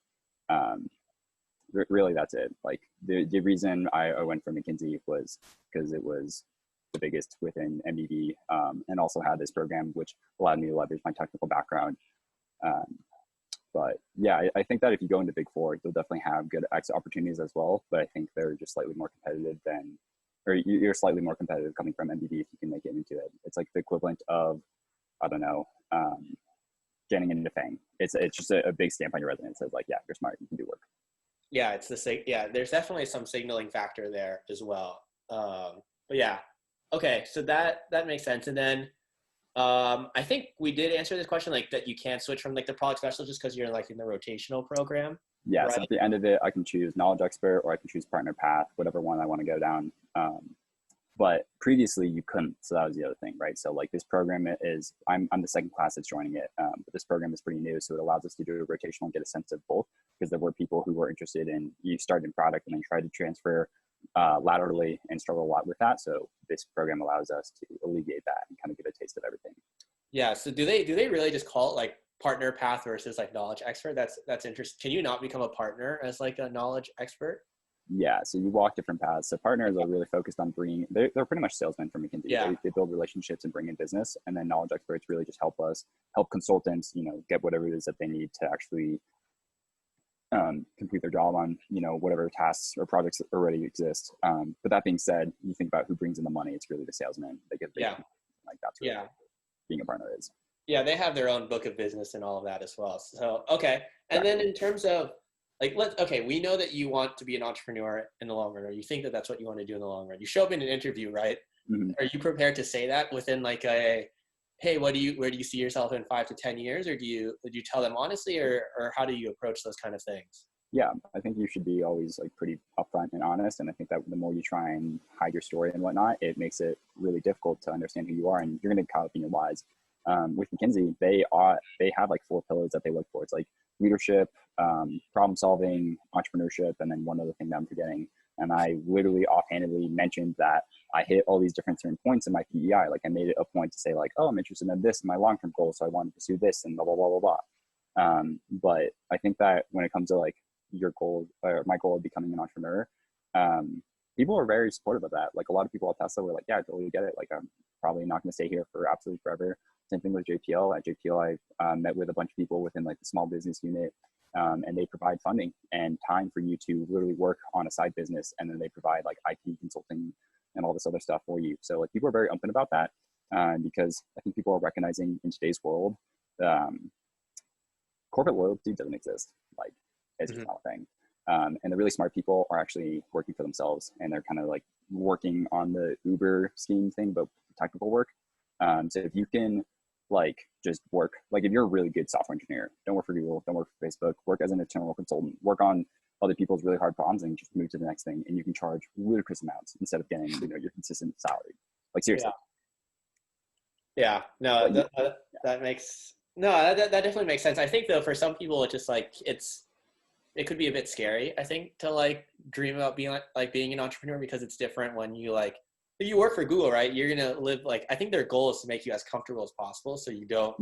Really, that's it. Like the reason I went for McKinsey was because it was the biggest within MBB, and also had this program which allowed me to leverage my technical background. But yeah, I think that if you go into Big Four, you'll definitely have good exit opportunities as well. But I think they're just slightly more competitive you're slightly more competitive coming from MBB if you can make it into it. It's like the equivalent of, I don't know, getting into FANG. It's just a big stamp on your resume that says like, yeah, you're smart, you can do work. Yeah, there's definitely some signaling factor there as well. But yeah, okay, so that makes sense. And then I think we did answer this question, like that you can't switch from like the product specialist just because you're like in the rotational program. Yeah, right? So at the end of it, I can choose knowledge expert or I can choose partner path, whatever one I want to go down. But previously you couldn't, so that was the other thing, right? So like this program is, I'm the second class that's joining it, but this program is pretty new, so it allows us to do a rotational and get a sense of both, because there were people who were interested in, you started in product and then tried to transfer laterally and struggle a lot with that. So this program allows us to alleviate that and kind of get a taste of everything. Yeah. So do they really just call it like partner path versus like knowledge expert? That's interesting. Can you not become a partner as like a knowledge expert? Yeah, so you walk different paths. So partners are really focused on bringing, they're pretty much salesmen from McKinsey. Yeah. They build relationships and bring in business. And then knowledge experts really just help consultants, get whatever it is that they need to actually complete their job on, whatever tasks or projects that already exist. But that being said, you think about who brings in the money, it's really the salesman. They get like that's really what being a partner is. Yeah, they have their own book of business and all of that as well. So, okay. And then in terms of we know that you want to be an entrepreneur in the long run, or you think that that's what you want to do in the long run. You show up in an interview, right? Mm-hmm. Are you prepared to say that within like hey, where do you see yourself in 5 to 10 years? Or do you tell them honestly, or how do you approach those kind of things? Yeah, I think you should be always like pretty upfront and honest. And I think that the more you try and hide your story and whatnot, it makes it really difficult to understand who you are, and you're going to get caught up in your lies. With McKinsey, they have like 4 pillars that they look for. It's like leadership, problem solving, entrepreneurship, and then one other thing that I'm forgetting. And I literally offhandedly mentioned that I hit all these different certain points in my PEI. Like I made it a point to say like, oh, I'm interested in this in my long-term goal, so I want to pursue this and blah, blah, blah, blah, blah. But I think that when it comes to like your goal or my goal of becoming an entrepreneur, people are very supportive of that. Like a lot of people at Tesla were like, yeah, I totally get it. Like I'm probably not going to stay here for absolutely forever. Same thing with JPL. At JPL, I met with a bunch of people within like the small business unit, and they provide funding and time for you to literally work on a side business. And then they provide like IP consulting and all this other stuff for you. So like people are very open about that, because I think people are recognizing in today's world, corporate loyalty doesn't exist. Like it's just not a thing. And the really smart people are actually working for themselves, and they're kind of like working on the Uber scheme thing, but technical work. So if you can like just work, like if you're a really good software engineer, don't work for Google, don't work for Facebook, work as an internal consultant, work on other people's really hard problems, and just move to the next thing, and you can charge ludicrous amounts instead of getting your consistent salary. Like seriously. Yeah. No, that makes that definitely makes sense. I think though for some people it's just like it could be a bit scary, I think, to like dream about being an entrepreneur, because it's different when you like, if you work for Google, right, you're going to live like, I think their goal is to make you as comfortable as possible. So you don't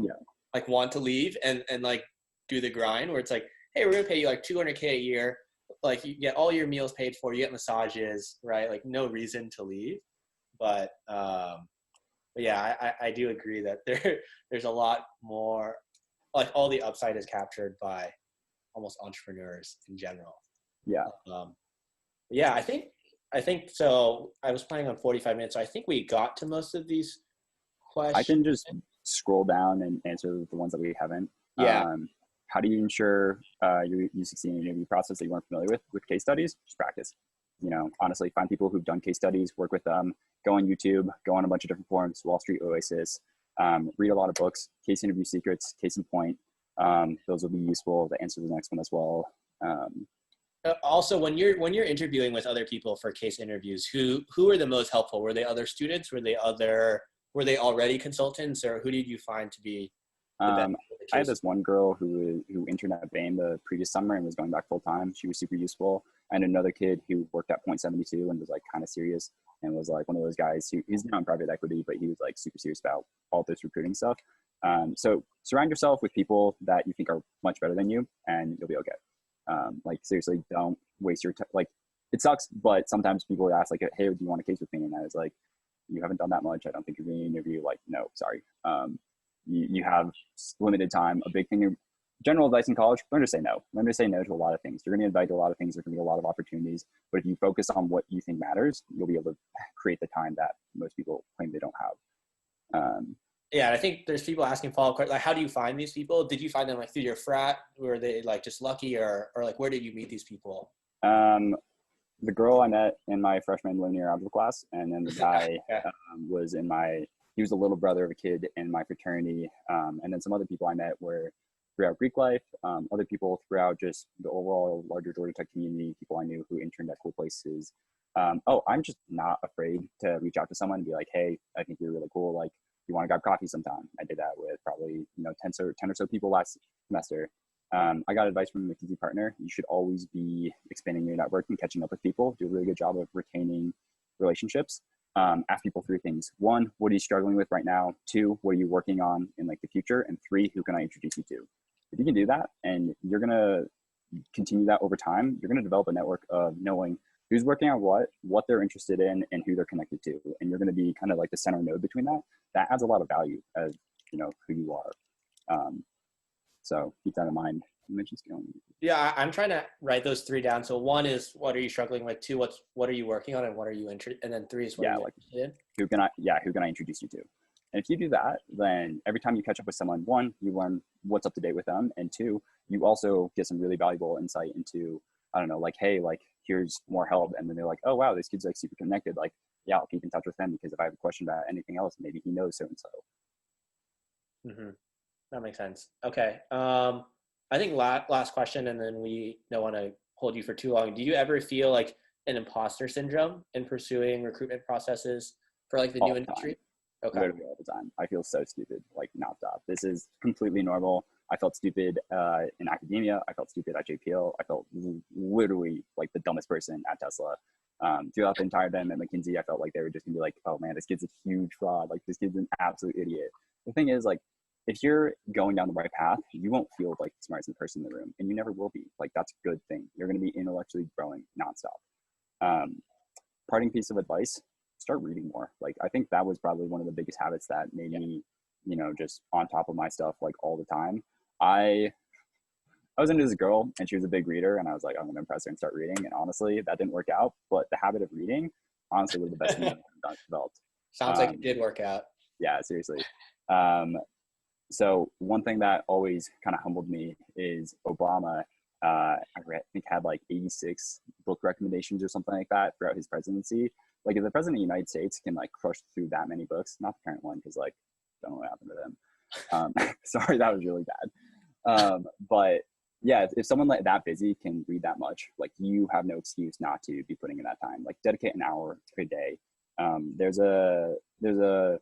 like want to leave and like do the grind where it's like, hey, we're going to pay you like $200K a year. Like you get all your meals paid for, you get massages, right? Like no reason to leave. But yeah, I do agree that there's a lot more, like all the upside is captured by almost entrepreneurs in general. Yeah. Yeah, I think so. I was planning on 45 minutes, so I think we got to most of these questions. I can just scroll down and answer the ones that we haven't. Yeah. How do you ensure you succeed in an interview process that you weren't familiar with case studies? Just practice. Honestly, find people who've done case studies, work with them, go on YouTube, go on a bunch of different forums, Wall Street Oasis, read a lot of books, case interview secrets, case in point. Those will be useful to answer the next one as well. Also, when you're interviewing with other people for case interviews, who are the most helpful? Were they other students? Were they already consultants, or who did you find to be the best? I had this one girl who interned at Bain the previous summer and was going back full time. She was super useful. And another kid who worked at Point72 and was like kind of serious and was like one of those guys he's now in private equity, but he was like super serious about all this recruiting stuff. So surround yourself with people that you think are much better than you, and you'll be okay. Like seriously, don't waste your time. Like it sucks, but sometimes people would ask like, hey, do you want a case with me? And I was like, you haven't done that much. I don't think you're going to interview. Like, no, sorry. You have limited time. A big thing, general advice in college, learn to say no. Learn to say no to a lot of things. You're going to get invited to a lot of things. There's going to be a lot of opportunities. But if you focus on what you think matters, you'll be able to create the time that most people claim they don't have. Yeah, I think there's people asking follow-up questions. Like, how do you find these people? Did you find them like through your frat? Were they like just lucky, or like where did you meet these people? The girl I met in my freshman linear algebra class, and then the guy he was the little brother of a kid in my fraternity. And then some other people I met were throughout Greek life, other people throughout just the overall larger Georgia Tech community, people I knew who interned at cool places. I'm just not afraid to reach out to someone and be like, hey, I think you're really cool. Like, you want to grab coffee sometime? I did that with probably 10 or so people last semester. I got advice from a McKinsey partner. You should always be expanding your network and catching up with people. Do a really good job of retaining relationships. Ask people 3 things. 1, what are you struggling with right now? 2, what are you working on in like the future? And 3, who can I introduce you to? If you can do that and you're going to continue that over time, you're going to develop a network of knowing who's working on what they're interested in, and who they're connected to. And you're going to be kind of like the center node between that. That adds a lot of value as, you know, who you are. So keep that in mind. Yeah, I'm trying to write those 3 down. So 1 is, what are you struggling with? 2, what are you working on, and what are you interested? And then 3 is, what are you interested in? Who can I introduce you to? And if you do that, then every time you catch up with someone, 1, you learn what's up to date with them, and 2, you also get some really valuable insight into, I don't know, like, hey, like, here's more help. And then they're like, oh wow, this kid's like super connected. Like, yeah, I'll keep in touch with him, because if I have a question about anything else, maybe he knows so and so. Mm-hmm. That makes sense. Okay. I think last question, and then we don't want to hold you for too long. Do you ever feel like an imposter syndrome in pursuing recruitment processes for like the new industry? Okay. Literally all the time. I feel so stupid, like nonstop. This is completely normal. I felt stupid in academia. I felt stupid at JPL. I felt literally like the dumbest person at Tesla. Throughout the entire time at McKinsey, I felt like they were just gonna be like, oh man, this kid's a huge fraud. Like, this kid's an absolute idiot. The thing is, like, if you're going down the right path, you won't feel like the smartest person in the room, and you never will be. Like, that's a good thing. You're going to be intellectually growing nonstop. Parting piece of advice: start reading more. Like, I think that was probably one of the biggest habits that made me, you know, just on top of my stuff like all the time. I was into this girl, and she was a big reader, and I was like, I'm going to impress her and start reading. And honestly, that didn't work out. But the habit of reading, honestly, was the best thing I've developed. Sounds like it did work out. Yeah, seriously. So one thing that always kind of humbled me is Obama, I think had like 86 book recommendations or something like that throughout his presidency. Like, if the president of the United States can like crush through that many books, not the current one, because like, don't know what happened to them. Sorry, that was really bad. But yeah, if someone like that busy can read that much, like, you have no excuse not to be putting in that time. Like, dedicate an hour per day. There's a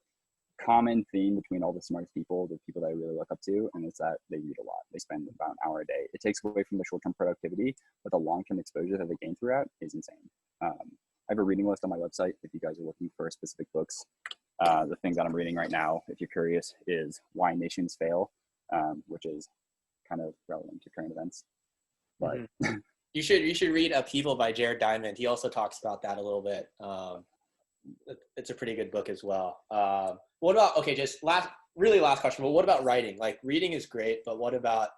common theme between all the smartest people, the people that I really look up to, and it's that they read a lot. They spend about an hour a day. It takes away from the short-term productivity, but the long-term exposure that they gain throughout is insane. I have a reading list on my website if you guys are looking for specific books. The things that I'm reading right now, if you're curious, is Why Nations Fail, which is kind of relevant to current events. But you should read Upheaval by Jared Diamond. He also talks about that a little bit. It's a pretty good book as well. What about, okay, just last question, but what about writing? Like, reading is great, but what about,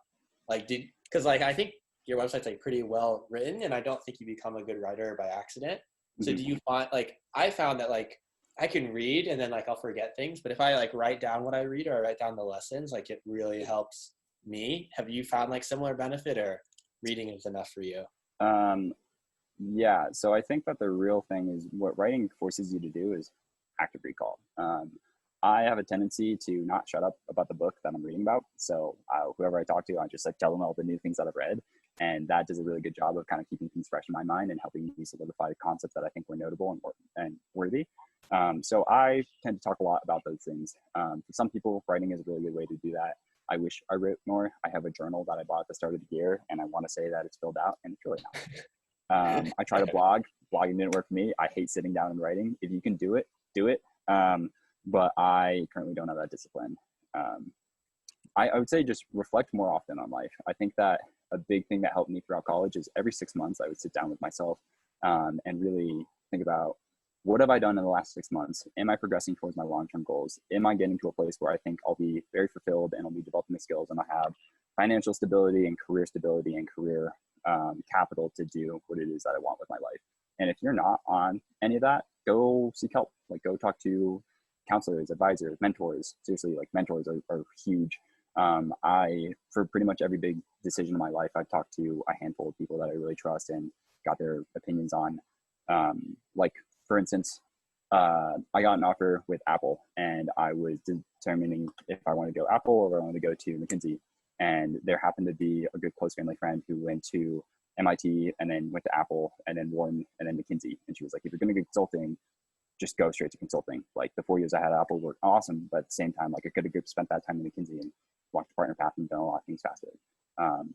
like, because like, I think your website's like pretty well written, and I don't think you become a good writer by accident. So do you find, like, I found that like I can read and then like I'll forget things, but if I like write down what I read, or I write down the lessons, like, it really helps me. Have you found like similar benefit, or reading is enough for you? Yeah, so I think that the real thing is what writing forces you to do is active recall. I have a tendency to not shut up about the book that I'm reading about. So whoever I talk to, I just like tell them all the new things that I've read. And that does a really good job of kind of keeping things fresh in my mind and helping me solidify concepts that I think were notable and worthy. So I tend to talk a lot about those things. For some people, writing is a really good way to do that. I wish I wrote more. I have a journal that I bought at the start of the year, and I want to say that it's filled out, and it's really not. I try to blog. Blogging didn't work for me. I hate sitting down and writing. If you can do it, do it. But I currently don't have that discipline. I would say just reflect more often on life. I think that a big thing that helped me throughout college is every 6 months I would sit down with myself and really think about, what have I done in the last 6 months? Am I progressing towards my long-term goals? Am I getting to a place where I think I'll be very fulfilled and I'll be developing the skills and I'll have financial stability and career capital to do what it is that I want with my life? And if you're not on any of that, go seek help. Like, go talk to counselors, advisors, mentors. Seriously, like, mentors are huge. For pretty much every big decision in my life, I've talked to a handful of people that I really trust and got their opinions on. Like, for instance, I got an offer with Apple, and I was determining if I want to go Apple or if I want to go to McKinsey. And there happened to be a good close family friend who went to MIT and then went to Apple and then Wharton and then McKinsey. And she was like, if you're going to go consulting, just go straight to consulting. Like, the 4 years I had at Apple were awesome, but at the same time, like, I could have spent that time in McKinsey and walked the partner path and done a lot of things faster.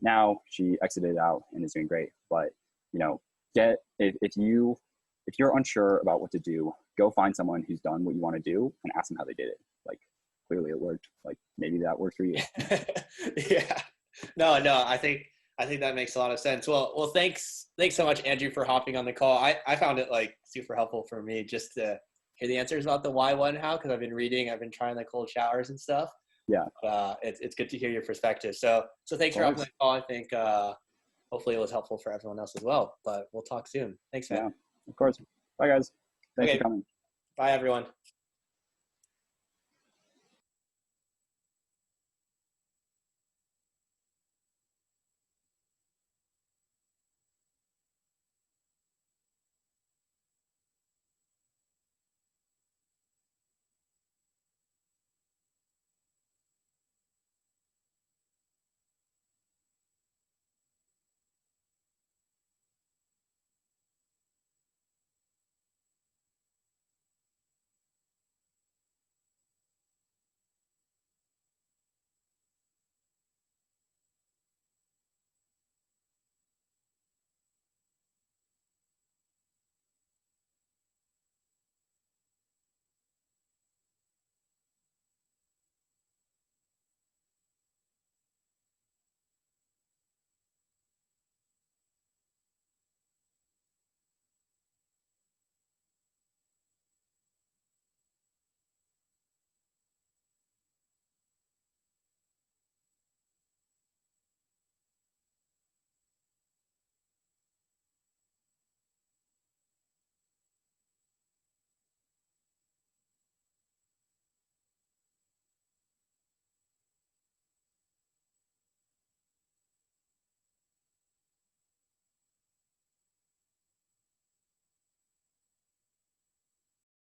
Now she exited out and is doing great. But, you know, if you're unsure about what to do, go find someone who's done what you want to do and ask them how they did it. Like, clearly it worked. Like, maybe that worked for you. Yeah. No, I think I think that makes a lot of sense. Well, thanks so much, Andrew, for hopping on the call. I found it like super helpful for me just to hear the answers about the why, what, and how, because I've been trying the cold showers and stuff. Yeah. It's good to hear your perspective. So thanks for hopping on the call. I think hopefully it was helpful for everyone else as well. But we'll talk soon. Thanks, man. Yeah, of course. Bye, guys. Thanks for coming. Bye, everyone.